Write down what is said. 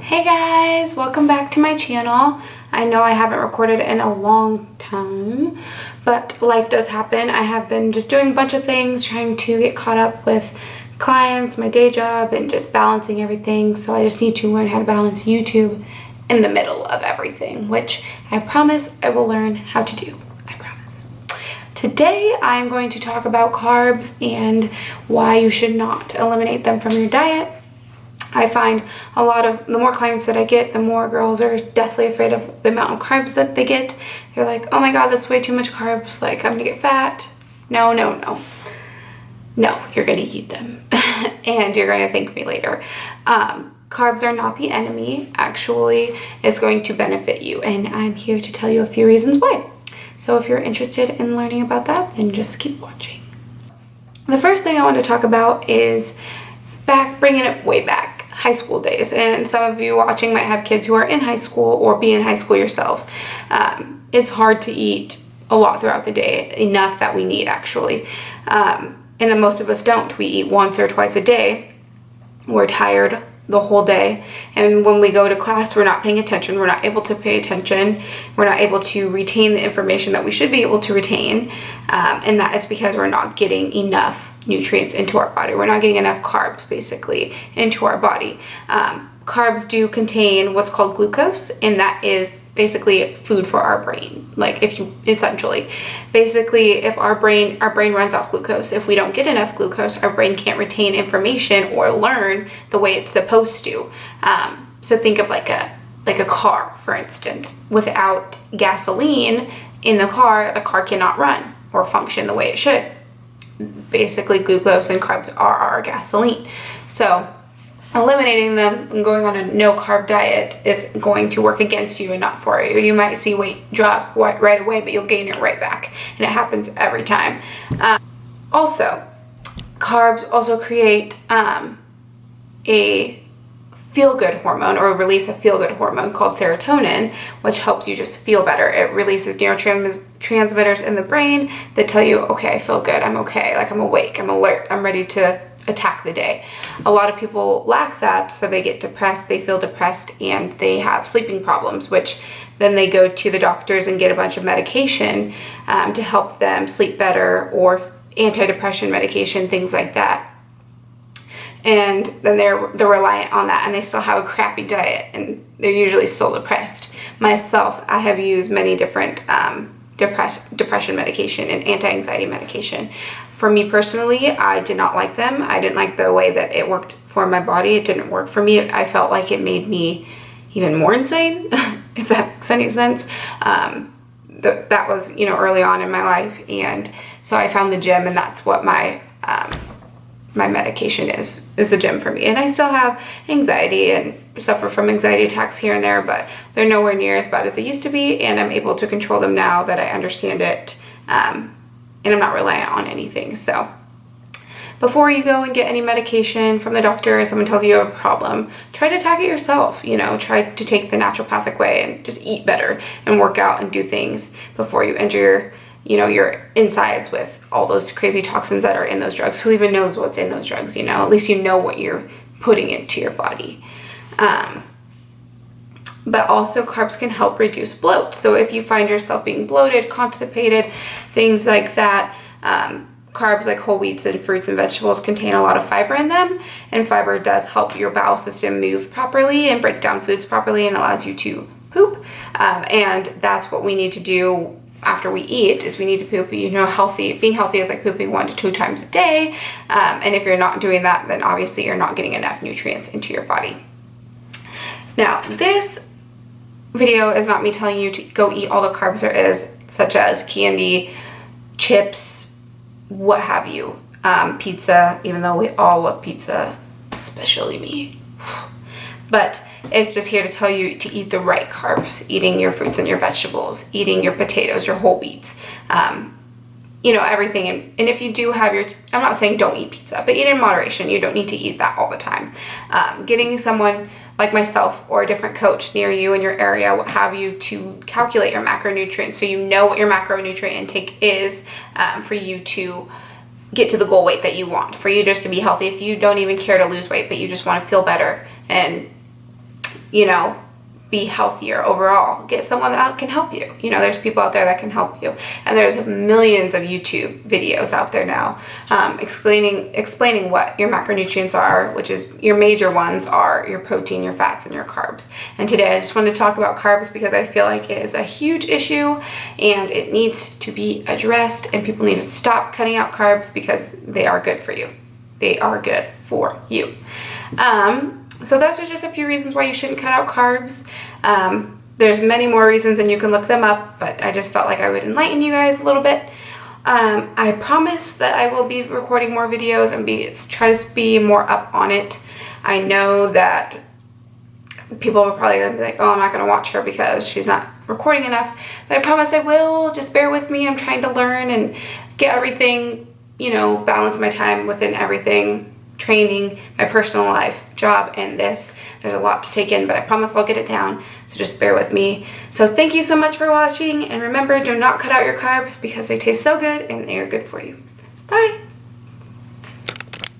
Hey guys, welcome back to my channel. I know I haven't recorded in a long time, but life does happen. I have been just doing a bunch of things, trying to get caught up with clients, my day job, and just balancing everything. So I just need to learn how to balance YouTube in the middle of everything, which I promise I will learn how to do. I promise. Today I'm going to talk about carbs and why you should not eliminate them from your diet. I find a lot of, the more clients that I get, the more girls are deathly afraid of the amount of carbs that they get. They're like, oh my god, that's way too much carbs, like I'm gonna get fat. No, you're gonna eat them and you're gonna thank me later. Carbs are not the enemy. Actually, it's going to benefit you, and I'm here to tell you a few reasons why. So if you're interested in learning about that, then just keep watching. The first thing I want to talk about is bringing it way back, high school days. And some of you watching might have kids who are in high school or be in high school yourselves. It's hard to eat a lot throughout the day, enough that we need actually. And then most of us don't. We eat once or twice a day. We're tired the whole day, and when we go to class, we're not paying attention. We're not able to pay attention. We're not able to retain the information that we should be able to retain, and that is because we're not getting enough nutrients into our body. We're not getting enough carbs basically into our body. Carbs do contain what's called glucose, and that is basically food for our brain. Like if our brain runs off glucose. If we don't get enough glucose, our brain can't retain information or learn the way it's supposed to. So think of like a car, for instance. Without gasoline in the car cannot run or function the way it should. Basically, glucose and carbs are our gasoline. So eliminating them and going on a no carb diet is going to work against you and not for you. You might see weight drop right away, but you'll gain it right back, and it happens every time. Also, carbs also create a feel-good hormone, or release a feel-good hormone called serotonin, which helps you just feel better. It releases neurotransmitters in the brain that tell you, okay, I feel good, I'm okay, like I'm awake, I'm alert, I'm ready to attack the day. A lot of people lack that, so they get depressed, they feel depressed, and they have sleeping problems, which then they go to the doctors and get a bunch of medication to help them sleep better, or antidepressant medication, things like that. And then they're reliant on that, and they still have a crappy diet, and they're usually still depressed. Myself, I have used many different depression medication and anti-anxiety medication. For me personally, I did not like them. I didn't like the way that it worked for my body. It didn't work for me. I felt like it made me even more insane, if that makes any sense. That was, early on in my life, and so I found the gym, and that's what my medication is the gym for me. And I still have anxiety and suffer from anxiety attacks here and there, but they're nowhere near as bad as they used to be, and I'm able to control them now that I understand it, and I'm not reliant on anything. So before you go and get any medication from the doctor, or someone tells you you have a problem, try to attack it yourself. Try to take the naturopathic way and just eat better and work out and do things before you enter your insides with all those crazy toxins that are in those drugs. Who even knows what's in those drugs, At least you know what you're putting into your body. But also carbs can help reduce bloat. So if you find yourself being bloated, constipated, things like that, carbs like whole wheats and fruits and vegetables contain a lot of fiber in them, and fiber does help your bowel system move properly and break down foods properly, and allows you to poop. And that's what we need to do after we eat, is we need to poop. Being healthy is like pooping 1 to 2 times a day. And if you're not doing that, then obviously you're not getting enough nutrients into your body. Now, this video is not me telling you to go eat all the carbs there is, such as candy, chips, what have you, pizza, even though we all love pizza, especially me. But it's just here to tell you to eat the right carbs, eating your fruits and your vegetables, eating your potatoes, your whole wheats, everything. And if you do have I'm not saying don't eat pizza, but eat in moderation. You don't need to eat that all the time. Getting someone like myself or a different coach near you in your area, what have you, to calculate your macronutrients so you know what your macronutrient intake is, for you to get to the goal weight that you want, for you just to be healthy. If you don't even care to lose weight, but you just want to feel better and you know, be healthier overall. Get someone that can help you. You know, there's people out there that can help you. And there's millions of YouTube videos out there now explaining what your macronutrients are, which is your major ones are your protein, your fats, and your carbs. And today I just wanted to talk about carbs because I feel like it is a huge issue and it needs to be addressed, and people need to stop cutting out carbs because they are good for you. They are good for you. So those are just a few reasons why you shouldn't cut out carbs. There's many more reasons and you can look them up, but I just felt like I would enlighten you guys a little bit. I promise that I will be recording more videos and try to be more up on it. I know that people are probably going to be like, oh, I'm not going to watch her because she's not recording enough, but I promise I will. Just bear with me. I'm trying to learn and get everything, you know, balance my time within everything. Training, my personal life, job, and this. There's a lot to take in, but I promise I'll get it down, so just bear with me. So thank you so much for watching, and remember, do not cut out your carbs because they taste so good and they are good for you. Bye!